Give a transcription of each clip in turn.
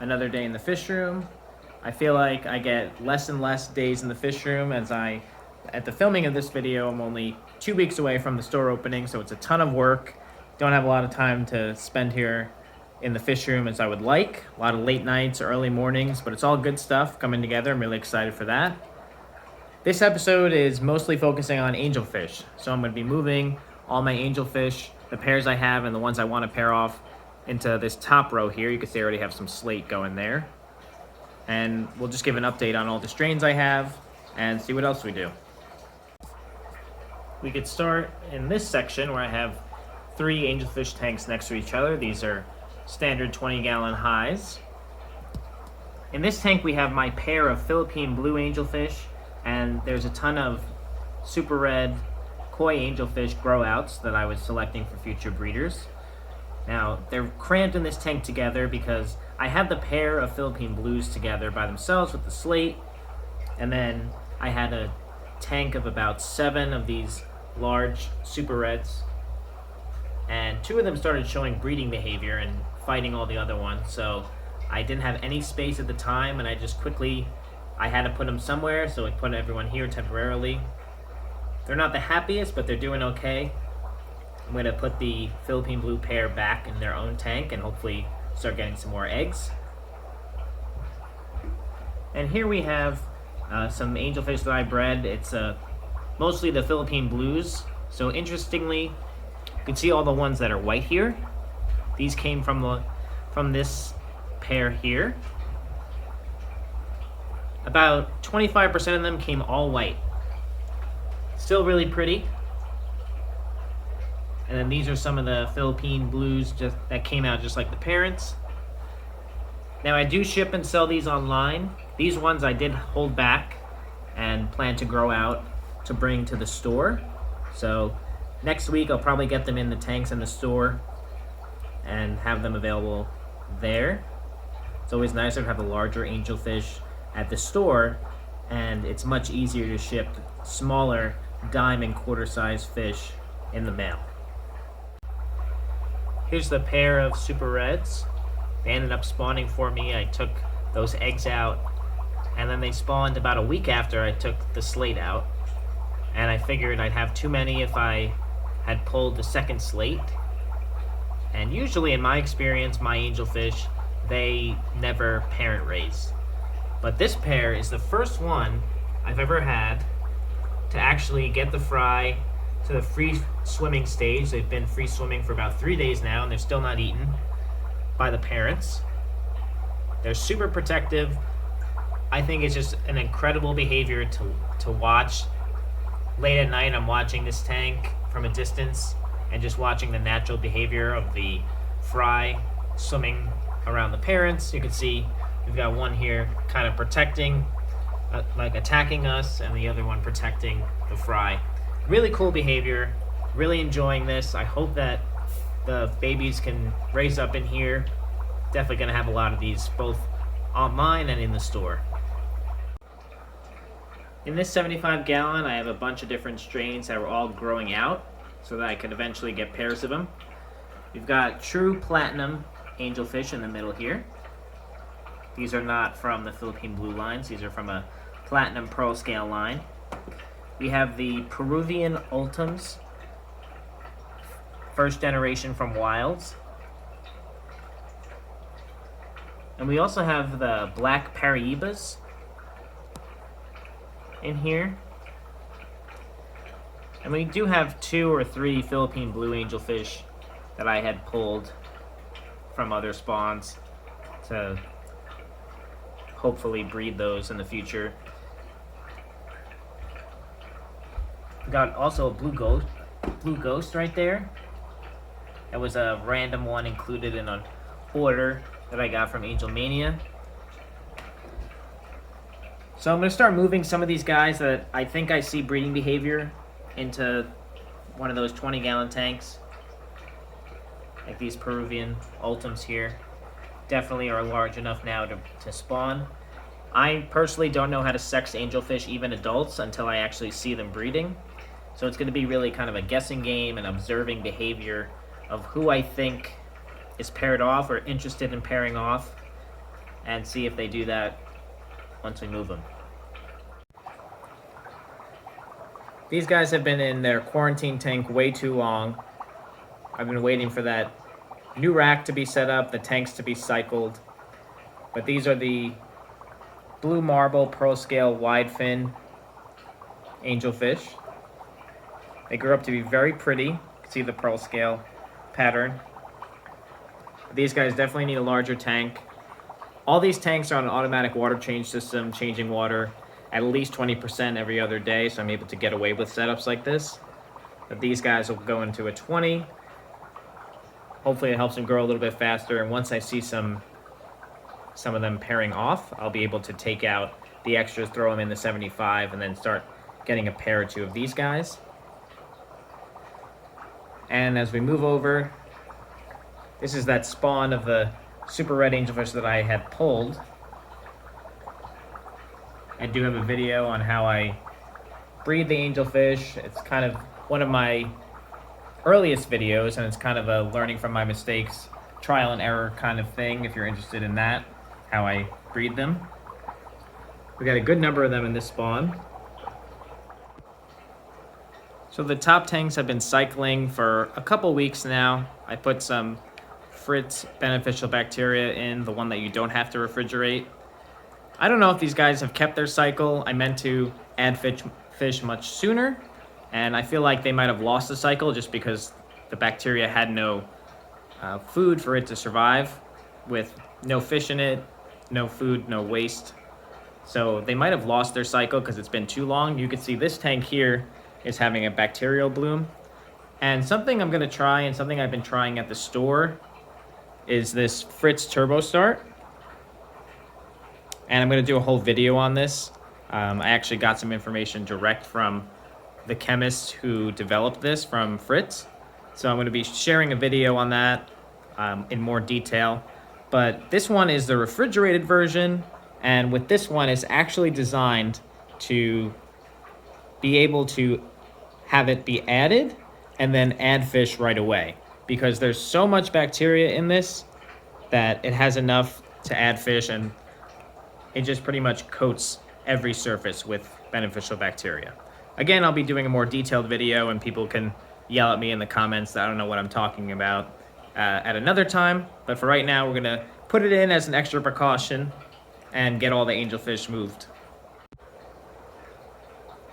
another day in the fish room. I feel like I get less and less days in the fish room as at the filming of this video, I'm only 2 weeks away from the store opening, so it's a ton of work. Don't have a lot of time to spend here in the fish room as I would like. A lot of late nights, early mornings, but it's all good stuff coming together. I'm really excited for that. This episode is mostly focusing on angelfish, so I'm going to be moving all my angelfish, the pairs I have and the ones I want to pair off, into this top row here. You can see I already have some slate going there. And we'll just give an update on all the strains I have and see what else we do. We could start in this section where I have 3 angelfish tanks next to each other. These are standard 20-gallon highs. In this tank we have my pair of Philippine blue angelfish, and there's a ton of super red koi angelfish grow-outs that I was selecting for future breeders. Now, they're cramped in this tank together because I had the pair of Philippine blues together by themselves with the slate, and then I had a tank of about 7 of these large super reds, and 2 of them started showing breeding behavior and fighting all the other ones, so I didn't have any space at the time, and I had to put them somewhere, so I put everyone here temporarily. They're not the happiest, but they're doing okay. I'm going to put the Philippine blue pair back in their own tank and hopefully start getting some more eggs. And here we have some angelfish that I bred. It's mostly the Philippine blues. So interestingly, you can see all the ones that are white here. These came from this pair here. About 25% of them came all white. Still really pretty. And then these are some of the Philippine blues that came out just like the parents. Now I do ship and sell these online. These ones I did hold back and plan to grow out to bring to the store. So next week I'll probably get them in the tanks in the store and have them available there. It's always nicer to have a larger angelfish at the store, and it's much easier to ship smaller dime and quarter size fish in the mail. Here's the pair of super reds. They ended up spawning for me. I took those eggs out, and then they spawned about a week after I took the slate out, and I figured I'd have too many if I had pulled the second slate. And usually in my experience, my angelfish, they never parent raise. But this pair is the first one I've ever had to actually get the fry to the free swimming stage. They've been free swimming for about 3 days now, and they're still not eaten by the parents. They're super protective. I think it's just an incredible behavior to watch. Late at night, I'm watching this tank from a distance and just watching the natural behavior of the fry swimming around the parents. You can see we've got one here kind of protecting, like attacking us, and the other one protecting the fry. Really cool behavior, really enjoying this. I hope that the babies can raise up in here. Definitely gonna have a lot of these, both online and in the store. In this 75-gallon, I have a bunch of different strains that are all growing out so that I could eventually get pairs of them. We've got true platinum angelfish in the middle here. These are not from the Philippine blue lines. These are from a platinum pearl scale line. We have the Peruvian ultums, first generation from Wilds. And we also have the black Paraibas in here. And we do have 2 or 3 Philippine blue angelfish that I had pulled from other spawns to hopefully breed those in the future. We got also a blue ghost right there. That was a random one included in an order that I got from Angel Mania. So I'm going to start moving some of these guys that I think I see breeding behavior into one of those 20-gallon tanks. Like these Peruvian ultums here. Definitely are large enough now to spawn. I personally don't know how to sex angelfish, even adults, until I actually see them breeding. So it's going to be really kind of a guessing game and observing behavior of who I think is paired off or interested in pairing off. and see if they do that once we move them. These guys have been in their quarantine tank way too long. I've been waiting for that new rack to be set up, the tanks to be cycled. But these are the blue marble pearl scale wide fin angelfish. They grew up to be very pretty. You can see the pearl scale pattern. These guys definitely need a larger tank. All these tanks are on an automatic water change system, changing water at least 20% every other day, so I'm able to get away with setups like this. But these guys will go into a 20. Hopefully it helps them grow a little bit faster, and once I see some of them pairing off, I'll be able to take out the extras, throw them in the 75, and then start getting a pair or two of these guys. And as we move over, this is that spawn of the super red angelfish that I had pulled. I do have a video on how I breed the angelfish. It's kind of one of my earliest videos, and it's kind of a learning from my mistakes, trial and error kind of thing, if you're interested in that, how I breed them. We got a good number of them in this spawn. So the top tanks have been cycling for a couple weeks now. I put some Fritz beneficial bacteria in, the one that you don't have to refrigerate. I don't know if these guys have kept their cycle. I meant to add fish much sooner, and I feel like they might have lost the cycle just because the bacteria had no food for it to survive. With no fish in it, no food, no waste. So they might have lost their cycle because it's been too long. You can see this tank here is having a bacterial bloom. And something I'm gonna try, and something I've been trying at the store, is this Fritz Turbo Start. And I'm going to do a whole video on this. I actually got some information direct from the chemist who developed this from Fritz. So I'm going to be sharing a video on that in more detail. But this one is the refrigerated version, and with this one, it's actually designed to be able to have it be added and then add fish right away. Because there's so much bacteria in this that it has enough to add fish, and it just pretty much coats every surface with beneficial bacteria. Again, I'll be doing a more detailed video, and people can yell at me in the comments that I don't know what I'm talking about at another time. But for right now, we're gonna put it in as an extra precaution and get all the angelfish moved.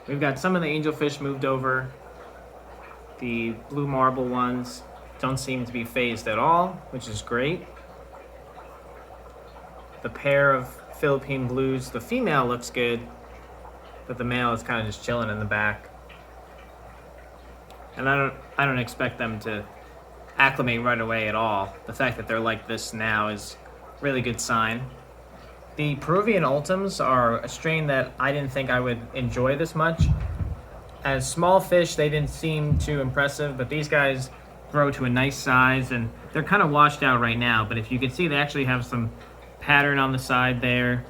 We've got some of the angelfish moved over. The blue marble ones don't seem to be phased at all, which is great. The pair of Philippine blues, the female looks good, but the male is kind of just chilling in the back. And I don't expect them to acclimate right away at all. The fact that they're like this now is a really good sign. The Peruvian Ultims are a strain that I didn't think I would enjoy this much. As small fish, they didn't seem too impressive, but these guys grow to a nice size, and they're kind of washed out right now, but if you can see, they actually have some pattern on the side there.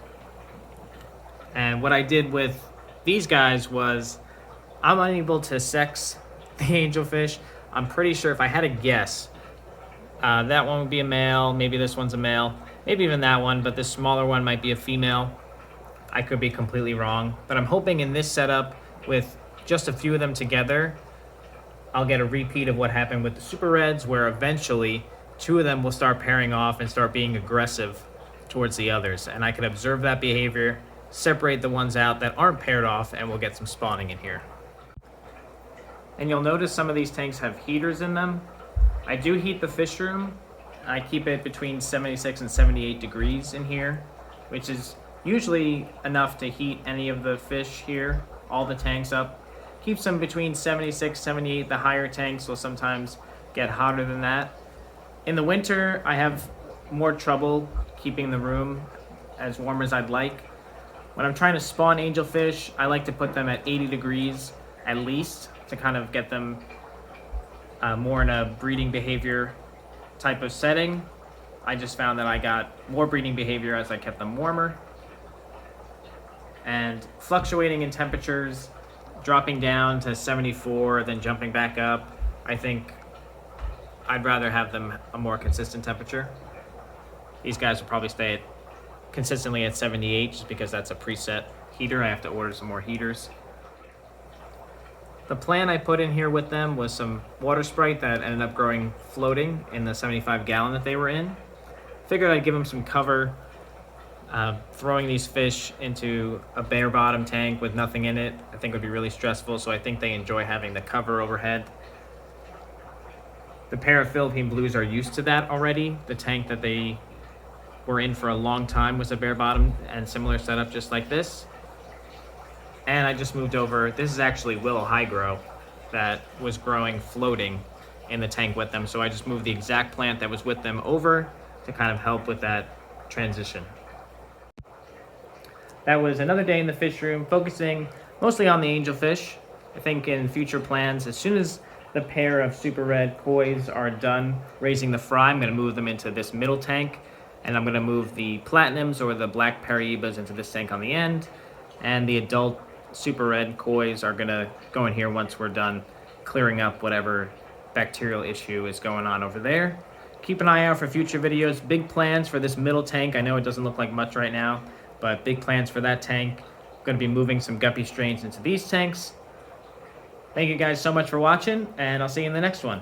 And what I did with these guys was, I'm unable to sex the angelfish. I'm pretty sure, if I had a guess, that one would be a male, maybe this one's a male, maybe even that one, but this smaller one might be a female. I could be completely wrong, but I'm hoping in this setup, with just a few of them together, I'll get a repeat of what happened with the Super Reds, where eventually 2 of them will start pairing off and start being aggressive towards the others. And I can observe that behavior, separate the ones out that aren't paired off, and we'll get some spawning in here. And you'll notice some of these tanks have heaters in them. I do heat the fish room. I keep it between 76 and 78 degrees in here, which is usually enough to heat any of the fish here, all the tanks up. Keeps them between 76, 78. The higher tanks will sometimes get hotter than that. In the winter, I have more trouble keeping the room as warm as I'd like. When I'm trying to spawn angelfish, I like to put them at 80 degrees at least to kind of get them more in a breeding behavior type of setting. I just found that I got more breeding behavior as I kept them warmer. And fluctuating in temperatures, dropping down to 74, then jumping back up, I think I'd rather have them a more consistent temperature. These guys will probably stay at consistently at 78 just because that's a preset heater. I have to order some more heaters. The plan I put in here with them was some water sprite that ended up growing floating in the 75 gallon that they were in. Figured I'd give them some cover. Throwing these fish into a bare bottom tank with nothing in it, I think would be really stressful, so I think they enjoy having the cover overhead. The pair of Philippine Blues are used to that already. The tank that they were in for a long time was a bare bottom and similar setup just like this. And I just moved over. This is actually Willow High Grow that was growing floating in the tank with them. So I just moved the exact plant that was with them over to kind of help with that transition. That was another day in the fish room, focusing mostly on the angelfish. I think in future plans, as soon as the pair of super red kois are done raising the fry, I'm going to move them into this middle tank. And I'm going to move the platinums or the black paraibas into this tank on the end. And the adult super red kois are going to go in here once we're done clearing up whatever bacterial issue is going on over there. Keep an eye out for future videos. Big plans for this middle tank. I know it doesn't look like much right now, but big plans for that tank. I'm going to be moving some guppy strains into these tanks. Thank you guys so much for watching, and I'll see you in the next one.